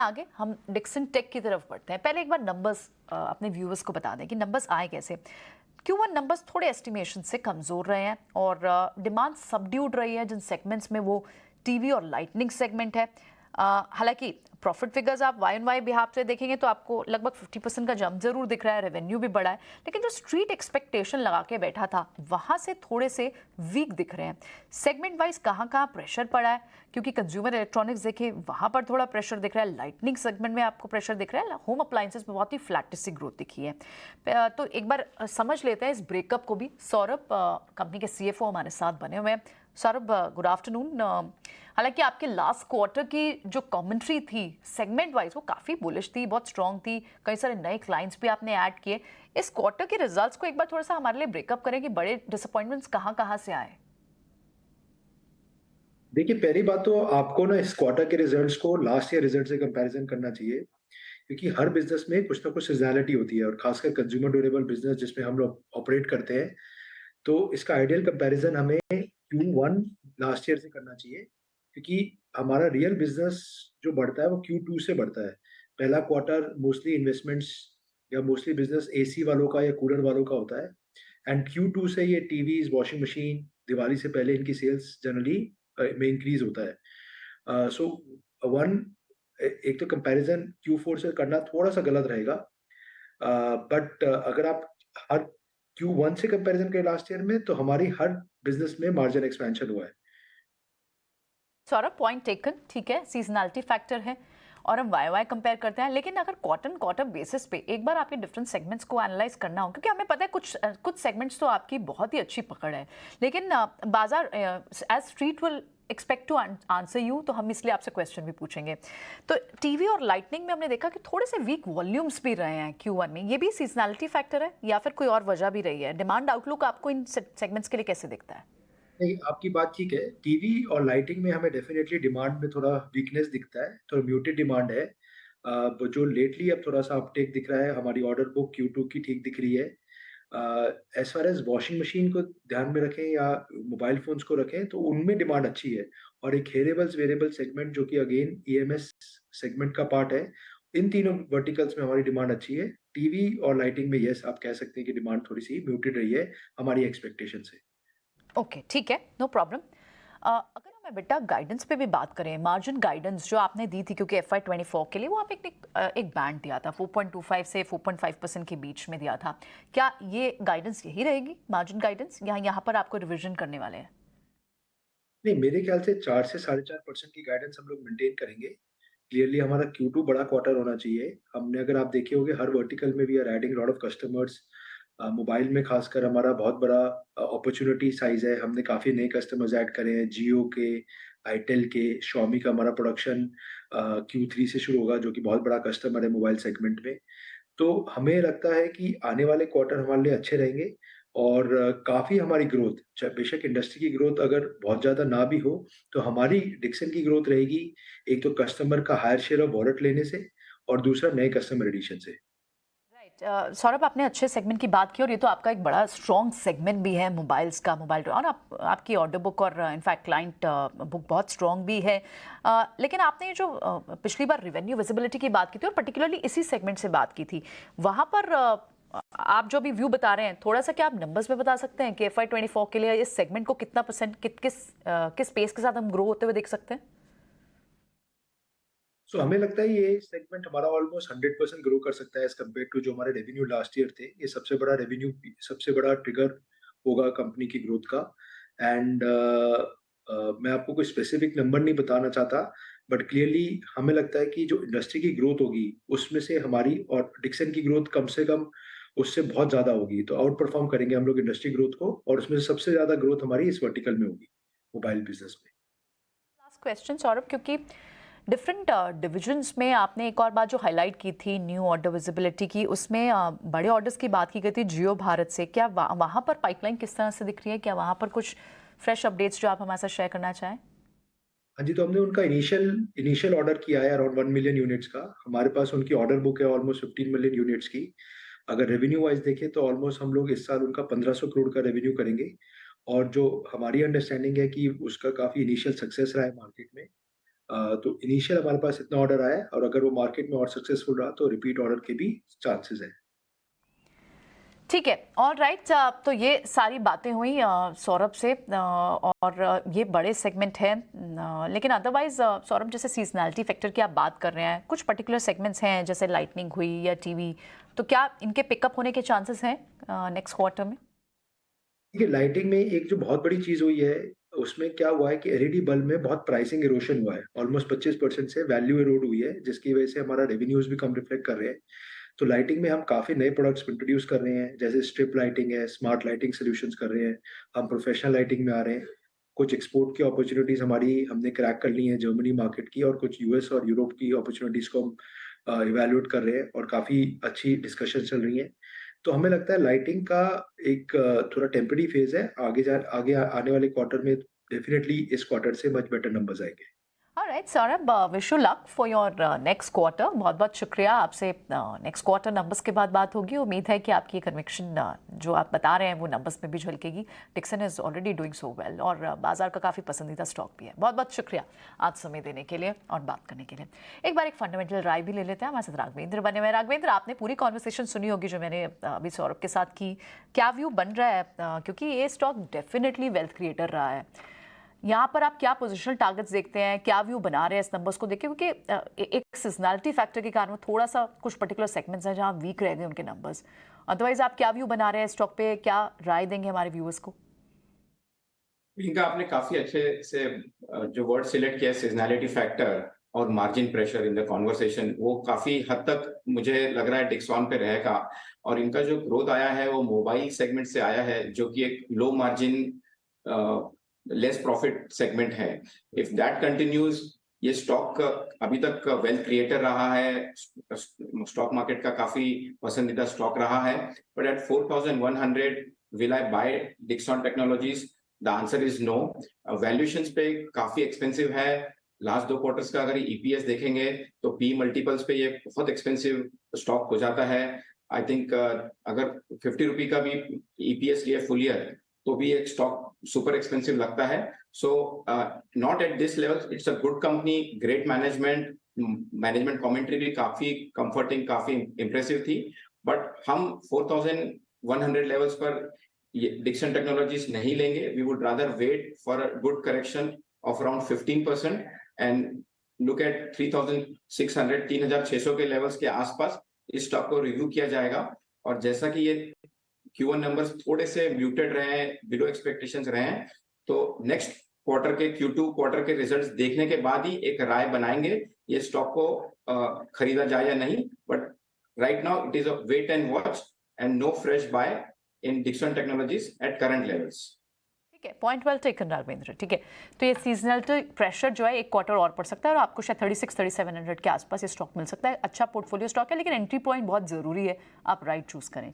आगे हम Dixon take की तरफ बढ़ते हैं। पहले एक बार नंबर्स अपने व्यूअर्स को बता दें कि नंबर्स आए कैसे। Q1 नंबर्स थोड़े एस्टिमेशन से कमज़ोर रहे हैं और डिमांड सबड्यूड रही है जिन सेगमेंट्स में, वो टीवी और लाइटनिंग सेगमेंट है। हालांकि प्रॉफिट फिगर्स आप वाई एन वाई बिहाफ से देखेंगे तो आपको लगभग 50% का जंप जरूर दिख रहा है, रेवेन्यू भी बढ़ा है, लेकिन जो स्ट्रीट एक्सपेक्टेशन लगा के बैठा था वहां से थोड़े से वीक दिख रहे हैं। सेगमेंट वाइज कहाँ कहाँ प्रेशर पड़ा है, क्योंकि कंज्यूमर इलेक्ट्रॉनिक्स देखे वहां पर थोड़ा प्रेशर दिख रहा है, लाइटनिंग सेगमेंट में आपको प्रेशर दिख रहा है, होम अप्लायंसेस में बहुत ही फ्लैट सी ग्रोथ दिखी है। तो एक बार समझ लेते हैं इस ब्रेकअप को भी। सौरभ कंपनी के सीएफओ हमारे साथ बने हुए हैं। Saurabh, good afternoon. हालांकि आपके लास्ट क्वार्टर की जो कमेंट्री थी सेगमेंट वाइज वो काफ़ी बुलिश थी, बहुत स्ट्रांग थी, कई सारे नए क्लाइंट्स भी आपने ऐड किए। इस क्वार्टर के रिजल्ट्स को एक बार थोड़ा सा हमारे लिए ब्रेकअप करें कि बड़े डिसअपॉइंटमेंट्स कहाँ कहाँ से आए। देखिए, पहली बात तो आपको ना इस क्वार्टर के रिजल्ट्स को लास्ट ईयर रिजल्ट से कंपैरिजन करना चाहिए, क्योंकि हर बिजनेस में कुछ ना कुछ सीजनैलिटी होती है और खासकर कंज्यूमर ड्यूरेबल बिजनेस जिसमें हम लोग ऑपरेट करते हैं। तो इसका आइडियल कंपैरिजन हमें Q1 लास्ट ईयर से करना चाहिए, क्योंकि हमारा रियल बिजनेस जो बढ़ता है वो Q2 से बढ़ता है। पहला क्वार्टर मोस्टली इन्वेस्टमेंट्स या मोस्टली बिजनेस एसी वालों का या कूलर वालों का होता है, एंड Q2 से ये टीवीज, वॉशिंग मशीन, दिवाली से पहले इनकी सेल्स जनरली में इंक्रीज होता है। सो वन एक तो कंपैरिजन Q4 से करना थोड़ा सा गलत रहेगा, बट अगर आप हर Q1 से कंपैरिजन करें लास्ट ईयर में, तो हमारी हर बिजनेस में मार्जिन एक्सपेंशन हुआ है। सौरभ, पॉइंट टेकन, ठीक है, सीजनैलिटी फैक्टर है और हम वाई वाई कंपेयर करते हैं, लेकिन अगर क्वार्टर क्वार्टर बेसिस पे एक बार आपके डिफरेंट सेगमेंट्स को एनालाइज करना हो, क्योंकि हमें पता है कुछ सेगमेंट्स तो आपकी बहुत ही अच्छी पकड़ है, लेकिन बाजार as street will expect to answer you, तो हम इसलिए आपसे क्वेश्चन भी पूछेंगे। तो टीवी और लाइटनिंग में हमने देखा कि थोड़े से वीक वॉल्यूम्स भी रहे हैं Q1 में, ये भी सीजनैलिटी फैक्टर है या फिर कोई और वजह भी रही है? डिमांड आउटलुक आपको इन सेगमेंट्स के लिए कैसे दिखता है? नहीं, आपकी बात ठीक है। टीवी और लाइटिंग में हमें डेफिनेटली डिमांड में थोड़ा वीकनेस दिखता है, थोड़ा म्यूटेड डिमांड है। वो जो लेटली अब थोड़ा-सा अपटेक दिख रहा है, हमारी ऑर्डर बुक Q2 की ठीक दिख रही है। As far as washing machine को ध्यान में रखें या मोबाइल फ़ोन्स को रखें, तो उनमें डिमांड अच्छी है, और एक हेयरेबल्स, वेयरेबल सेगमेंट जो कि अगेन ईएमएस सेगमेंट का पार्ट है, इन तीनों वर्टिकल्स में हमारी डिमांड अच्छी है। टीवी और लाइटिंग में येस, आप कह सकते हैं कि डिमांड थोड़ी-सी म्यूटेड रही है हमारी एक्सपेक्टेशन से। ओके, ठीक है, नो प्रॉब्लम। अगर हम EBITDA गाइडेंस पे भी बात करें, मार्जिन गाइडेंस जो आपने दी थी, क्योंकि FY24 के लिए वो आप एक बैंड दिया था, 4.25 से 4.5% के बीच में दिया था। क्या ये गाइडेंस यही रहेगी, मार्जिन गाइडेंस, या यहाँ पर आपको रिविजन करने वाले हैं? नहीं, मेरे ख्याल से 4 से 4.5% की गाइडेंस हम लोग मेंटेन करेंगे। क्लियरली हमारा Q2 बड़ा क्वार्टर होना चाहिए। हमने, अगर आप देखे होंगे, हर वर्टिकल में we are adding lot of customers. Mobile में खासकर हमारा बहुत बड़ा अपॉर्च्युनिटी साइज़ है। हमने काफ़ी नए कस्टमर्स ऐड करे हैं, जियो के, आइटेल के, Xiaomi का हमारा प्रोडक्शन Q3 से शुरू होगा, जो कि बहुत बड़ा कस्टमर है मोबाइल सेगमेंट में। तो हमें लगता है कि आने वाले क्वार्टर हमारे लिए अच्छे रहेंगे, और काफ़ी हमारी ग्रोथ, चाहे बेशक इंडस्ट्री की ग्रोथ अगर बहुत ज़्यादा ना भी हो, तो हमारी डिक्सन की ग्रोथ रहेगी, एक तो कस्टमर का हायर शेयर ऑफ वॉलेट लेने से, और दूसरा नए कस्टमर एडिशन से। राइट। सौरभ, आपने अच्छे सेगमेंट की बात की और ये तो आपका एक बड़ा स्ट्रॉन्ग सेगमेंट भी है मोबाइल्स का, मोबाइल, और आपकी ऑर्डर बुक और इनफैक्ट क्लाइंट बुक बहुत स्ट्रॉन्ग भी है। लेकिन आपने ये जो पिछली बार रिवेन्यू विजिबिलिटी की बात की थी और पर्टिकुलरली इसी सेगमेंट से बात की थी, वहाँ पर आप जो अभी व्यू बता रहे हैं, थोड़ा सा क्या आप नंबर्स में बता सकते हैं कि FY24 के लिए इस सेगमेंट को कितना परसेंट, किस पेस के साथ हम ग्रो होते हुए देख सकते हैं? सो हमें लगता है ये सेगमेंट हमारा ऑलमोस्ट 100% ग्रो कर सकता है एज़ कम्पेयर टू जो हमारे रेवेन्यू लास्ट ईयर थे। ये सबसे बड़ा ट्रिगर होगा कंपनी की ग्रोथ का। एंड मैं आपको कोई स्पेसिफिक नंबर नहीं बताना चाहता, बट क्लियरली हमें लगता है कि जो इंडस्ट्री की ग्रोथ होगी, उसमें से हमारी और डिक्सन की ग्रोथ कम से कम उससे बहुत ज़्यादा होगी। तो आउट परफॉर्म करेंगे हम लोग इंडस्ट्री ग्रोथ को, और उसमें से सबसे ज़्यादा ग्रोथ हमारी इस वर्टिकल में होगी, मोबाइल बिज़नेस में। लास्ट क्वेश्चन सौरभ, क्योंकि डिफरेंट डिविजन्स में आपने एक और बात जो हाईलाइट की थी न्यू ऑर्डर विजिबिलिटी की, उसमें बड़े ऑर्डर्स की बात की गई थी जियो भारत से। क्या वहाँ पर पाइपलाइन किस तरह से दिख रही है? क्या वहाँ पर कुछ फ्रेश अपडेट्स जो आप हमारे साथ शेयर करना चाहें? हाँ जी, तो हमने उनका इनिशियल इनिशियल ऑर्डर किया है अराउंड 1 मिलियन यूनिट्स का। हमारे पास उनकी ऑर्डर बुक है ऑलमोस्ट 15 मिलियन यूनिट्स की। अगर रेवेन्यू वाइज़ देखें तो ऑलमोस्ट हम लोग इस साल उनका 1500 करोड़ का रेवेन्यू करेंगे, और जो हमारी अंडरस्टैंडिंग है कि उसका काफ़ी इनिशियल सक्सेस रहा है मार्केट में। तो इनिशियल हमारे पास इतना ऑर्डर आया है और अगर वो मार्केट में और सक्सेसफुल रहा तो रिपीट ऑर्डर के भी चांसेस हैं। ठीक है, ऑल राइट। तो ये सारी बातें हुई सौरभ से, और ये बड़े सेगमेंट हैं, लेकिन अदरवाइज सौरभ, जैसे सीजनैलिटी फैक्टर की आप बात कर रहे हैं, कुछ पर्टिकुलर सेगमेंट्स हैं जैसे लाइटनिंग हुई या टीवी, तो क्या इनके पिकअप होने के चांसेस हैं नेक्स्ट क्वार्टर में? देखिए, लाइटिंग में एक जो बहुत बड़ी चीज़ हुई है, उसमें क्या हुआ है कि एलईडी बल्ब में बहुत प्राइसिंग इरोशन हुआ है। ऑलमोस्ट 25% से वैल्यू इरोड हुई है, जिसकी वजह से हमारा रेवेन्यूज़ भी कम रिफ्लेक्ट कर रहे हैं। तो लाइटिंग में हम काफ़ी नए प्रोडक्ट्स इंट्रोड्यूस कर रहे हैं, जैसे स्ट्रिप लाइटिंग है, स्मार्ट लाइटिंग सॉल्यूशंस कर रहे हैं, हम प्रोफेशनल लाइटिंग में आ रहे हैं। कुछ एक्सपोर्ट की अपॉर्च्युनिटीज़ हमारी हमने क्रैक कर ली हैं जर्मनी मार्केट की, और कुछ यूएस और यूरोप की अपॉर्च्युनिटीज़ को हम इवैल्यूएट कर रहे हैं और काफ़ी अच्छी डिस्कशन चल रही हैं। तो हमें लगता है लाइटिंग का एक थोड़ा टेम्परेरी फेज़ है, आगे आने वाले क्वार्टर में डेफिनिटली इस क्वार्टर से मच बेटर नंबर्स आएँगे। Alright Saurabh, wish you luck for your next quarter. बहुत बहुत शुक्रिया। आपसे नेक्स्ट क्वार्टर नंबर्स के बाद बात होगी। उम्मीद है कि आपकी कन्विक्शन जो आप बता रहे हैं वो नंबर्स में भी झलकेगी। Dixon is already doing so well और बाजार का काफ़ी पसंदीदा स्टॉक भी है। बहुत बहुत शुक्रिया आज समय देने के लिए और बात करने के लिए। एक बार एक फंडामेंटल राय भी ले लेते हैं। हमारे साथ राघवेंद्र बने हुए हैं। राघवेंद्र, आपने पूरी कॉन्वर्सेशन सुनी होगी जो मैंने अभी सौरभ के साथ की। क्या व्यू बन रहा है, क्योंकि ये स्टॉक डेफिनेटली वेल्थ क्रिएटर रहा है, यहाँ पर आप क्या पोजिशनल टारगेट्स देखते हैं, क्या व्यू बना रहे हैं इस नंबर्स को देख के? क्योंकि एक सीजनैलिटी फैक्टर के कारण थोड़ा सा कुछ पर्टिकुलर सेगमेंट्स हैं जहाँ वीक रह गए उनके नंबर्स। अदरवाइज आप क्या व्यू बना रहे हैं स्टॉक पे, क्या राय देंगे हमारे व्यूअर्स को? इनका आपने काफी अच्छे से जो वर्ड सिलेक्ट किया, सीजनैलिटी फैक्टर और margin pressure in the conversation, वो काफी हद तक मुझे लग रहा है डिक्सॉन पे रहेगा। और इनका जो ग्रोथ आया है वो मोबाइल सेगमेंट से आया है, जो कि एक low margin less profit segment है। इफ दैट कंटिन्यूज, ये स्टॉक अभी तक वेल्थ क्रिएटर रहा है, स्टॉक मार्केट का काफी पसंदीदा स्टॉक रहा है। But at 4100 will I buy Dixon technologies? The answer is no. Valuations पे काफी एक्सपेंसिव है। लास्ट 2 क्वार्टर्स का अगर ईपीएस देखेंगे तो पी मल्टीपल्स पे ये बहुत एक्सपेंसिव स्टॉक हो जाता है। आई थिंक अगर 50 रुपी का भी ईपीएस लिए फुल ईयर तो भी एक स्टॉक सुपर एक्सपेंसिव लगता है। So not at this level. It's a good company, great management commentary भी काफी कंफर्टिंग, काफी इंप्रेसिव थी। बट हम 4100 लेवल्स पर डिक्सन टेक्नोलॉजीज नहीं लेंगे। We would rather wait for a good correction of around 15% and look at 3600, 3600 के levels के आसपास इस स्टॉक को रिव्यू किया जाएगा। और जैसा कि ये Q1 नंबर्स थोड़े से म्यूटेड रहे हैं, बिलो एक्सपेक्टेशंस रहे हैं, तो नेक्स्ट क्वार्टर के Q2 क्वार्टर के रिजल्ट्स देखने के बाद ही एक राय बनाएंगे ये स्टॉक को खरीदा जाए या नहीं। But right now it is a wait and watch and no fresh buy in Dixon technologies at current levels. ठीक है, पॉइंट वेल टेकन राघवेंद्र। ठीक है, तो ये सीजनल प्रेशर जो है एक क्वार्टर और पड़ सकता है और आपको शायद 36-3700 के आसपास ये स्टॉक मिल सकता है। अच्छा पोर्टफोलियो स्टॉक है, लेकिन एंट्री पॉइंट बहुत जरूरी है, आप राइट चूज करें।